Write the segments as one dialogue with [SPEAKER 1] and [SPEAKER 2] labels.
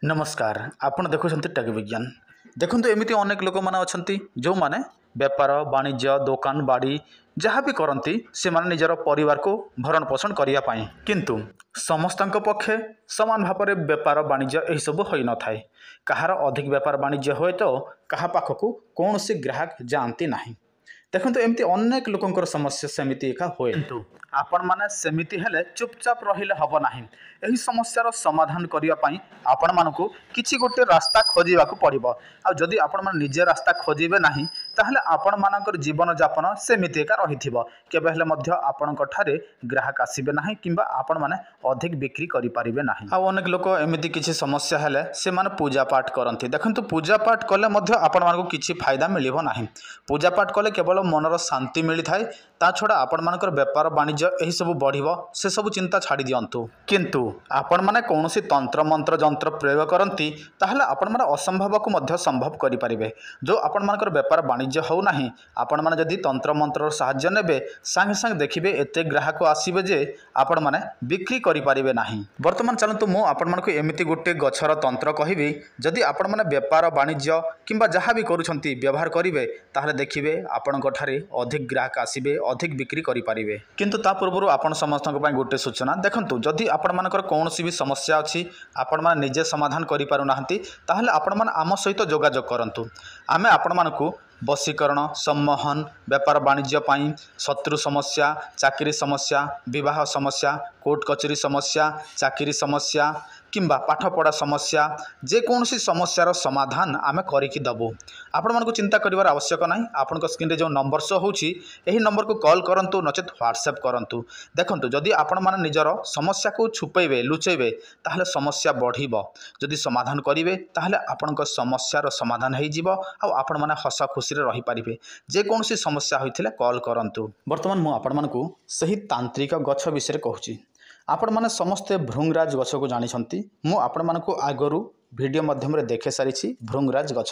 [SPEAKER 1] नमस्कार आपण देखुं टेक विज्ञान देखु एमती अनेक लोक मैंने अच्छा जो मैंने बेपार वाणिज्य दोकान बाड़ी जहाँ भी करती से माने निजर परिवार को भरण पोषण करने किंतु समस्त पक्षे समान भाव में बेपार वाणिज्य यही सब हो न थाए कहार अधिक बेपार वाणिज्य हुए तो क्या पाखक कौन सी ग्राहक जाती ना देखो एमती अनेक लोकंर समस्या सेमती एका हुए किंतु आपण माने सेमिति हेले चुपचाप रहिले हब नाही एही समस्यार समाधान करने आपण मानकु किछि गोटे रास्ता खोजिबाकु पड़िबो आ जदि आपण माने निजे रास्ता खोजिबे नाही ताहले आपण मानकर जीवन यापन सेमिति एका रहिथिबो केबे हेले मध्य आपणक ठारे ग्राहक आसीबे नाही किंबा आपण माने अधिक बिक्री करि परिबे नाही आ अनेक लोक एमिति किछि समस्या हेले से माने पूजा पाठ करंती देखंतु पूजा पाठ कले मध्य आपण मानकु किछि फायदा मिलिबो नाही पूजा पाठ कले केवल मनर शांति मिली थाए ता छड़ा आपण मानकर व्यापार वाणिज्य यही सब बढ़िबो से सब चिंता छाड़ी दियंतु किंतु आपण माने कौनसी तंत्र मंत्र जंत्र प्रयोग करती ताहले आपण माने असंभव को मध्य संभव करि परिबे जो आपण मानकर व्यापार वाणिज्य हो नाही आपण माने जदि तंत्र मंत्र सहाय्य नेबे संगे संग देखिबे एते ग्राहक आसीबे जे आपण माने बिक्री करि परिबे नाही वर्तमान चलंतु मो आपण मानकु एमिति गोटे गछर तंत्र कहिबी जदि आपण माने व्यापार वाणिज्य किंबा जहाँ भी करूछंती व्यवहार करिवे ताहले देखिबे आपणक ठारे अधिक ग्राहक आसीबे अधिक बिक्री करि परिबे किंतु ता पूर्व आपण समस्त गोटे सूचना देखंतु जदि आपण मानकर कौन सी भी समस्या अच्छी आपण माने निजे समाधान करि पारु नाहंती ताहले आपण माने आम सहित जोगाजोग करंतु आमे आपण मानकु बशीकरण सम्मोहन व्यापार वाणिज्य पाई शत्रु समस्या चाकरी समस्या विवाह समस्या कोर्ट कचेरी समस्या चाकरी समस्या किंबा पाठपढ़ा समस्या जेकोसी समस्यार समाधान आमे करिकी दबु आपण मानकु चिंता करिवार आवश्यक नाही आपण स्क्रीन रे जो नंबर शो होउची एही नंबर को कॉल करंतु नचेत व्हाट्सएप करंतु देखंतु जदि आपण माने निजर समस्या को छुपैबे लुचैबे ताहले समस्या बढ़िबो जदि समाधान करिवे ताहले आपणक समस्यार समाधान हेइ जिवो आ आपण माने हस खुशी रे रहि पारिबे जेकोसी समस्या होइथिले कॉल करंतु वर्तमान मु आपण मानकु सही तांत्रिक गछ विषय रे कहूची आपण माने समस्ते भृंगराज गछ को जानिछंती मु आपण मानकु आगरु वीडियो माध्यम रे देखे सारिछि भृंगराज गछ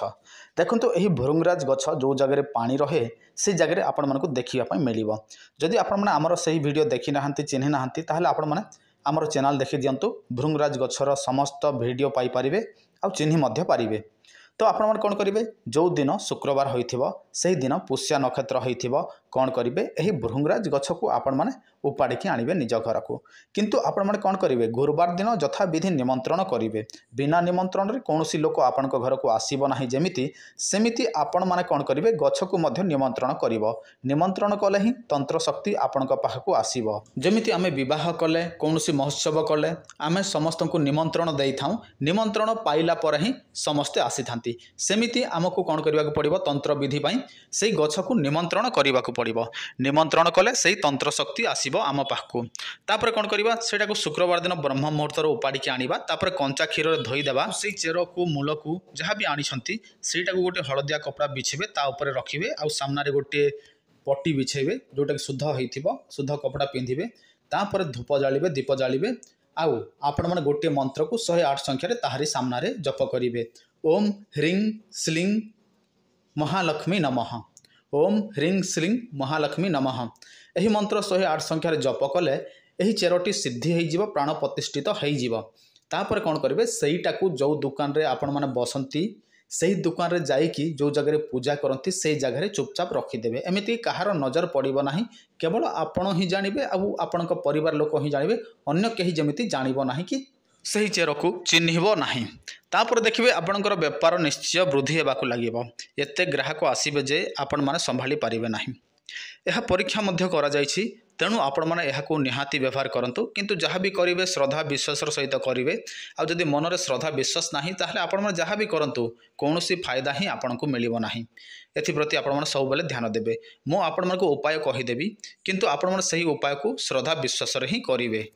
[SPEAKER 1] देखंतु एही भृंगराज गछ जो जगह पानी रहे से जगह आपण मानकु देखिबा पय मिलिबो जदि आपण माने हमर सही वीडियो देखि नाहंती चिन्हि नाहंती ताहले आपण माने हमर चैनल देखि दियंतु भृंगराज गछर समस्त वीडियो पाई परिबे आ चिन्हि मध्य पारिबे तो आपण माने कोन करिवे जो दिन शुक्रवार होइथिबो सेही दिन पुष्या नक्षत्र होइथिबो कोन करिवे एही भृंगराज गछ को आपण माने उपाड़ी की आनिबे निज घर को किंतु आपण माने कोन करिवे गुरुवार दिन यथा विधि निमंत्रण करिवे बिना निमंत्रण रे कोनोसी लोक आपण घर को आसीबो नाही जेमिति सेमिति आपण माने कोन करिवे गछ को मध्य निमंत्रण करिवो निमंत्रण कले ही तंत्र शक्ति आपण पाख को आसीबो जेमिति आमे विवाह कले कोनोसी महोत्सव कले आमे समस्त को निमंत्रण देई थाउ निमंत्रण पाइला पर ही समस्त आसी थांती सेमिति आमको कोन करबा को पड़िबो तंत्र विधि पई सेही गछ को निमंत्रण करबा को पड़िबो निमंत्रण कले सेही तंत्र शक्ति आसीबो आम पाखको तापर कोन करबा सेटा को शुक्रवार दिन ब्रह्म मुहूर्त रो उपाड़ी के आनिबा तापर कंचा क्षीर रे धोई देबा सेही चेरो को मूल को जहाँ भी आनिछंती सेटा को गोटे हळदिया कपड़ा बिछेबे ता ऊपर रखिबे आ सामना रे गोटे पट्टी बिछेबे जोटा कि शुद्ध होइथिबो शुद्ध कपड़ा पिंधिबे तापर धूप जालिबे दीप जालिबे आउ आपण माने गोटे मंत्र को 108 संख्या रे ताहारी सामना रे जप करिवे ओम ह्रीं श्लीं महालक्ष्मी नमः ओम ह्रीं श्लीं महालक्ष्मी नमः एही मंत्र 108 संख्या रे जप कले एही चेरोटी सिद्धि हेइ जिवो प्राण प्रतिष्ठित हेइ जिवो तापर कोन करिवे सेहीटा को जो दुकान रे आपण माने बसंती सही दुकान रे जाइकी जो जगह रे पूजा करती से जगह रे चुपचाप रखिदेवे एमिति कहार नजर पड़िबो नाही केवल आपण ही जानिबे आ आपणक परिवार लोक ही जानिबे अन्य केही जेमिति जानिबो नाही कि सही चेर को चिन्हिबो नाही तापर देखिबे आपणकर व्यापार निश्चय वृद्धि हेबाकु लागिबो एते ग्राहक आसीबे जे आपण माने संभाली पारिबे नाही यह परीक्षा मध्य करा जायछि तेणु आपण माने एहाकु निहाती व्यवहार करंतु किंतु जहाँ भी करिवे श्रद्धा विश्वास सहित करिवे आ जदि मन रे श्रद्धा विश्वास नाही ताहले आपण माने जहाँ भी करंतु कोनोसी फायदा ही आपणकु मिलिबो नाही एथि प्रति आपण माने सब बेले ध्यान देबे मो आपण मानकु उपाय कहि देबी किंतु आपण माने सही उपाय को श्रद्धा विश्वास रे ही करिवे।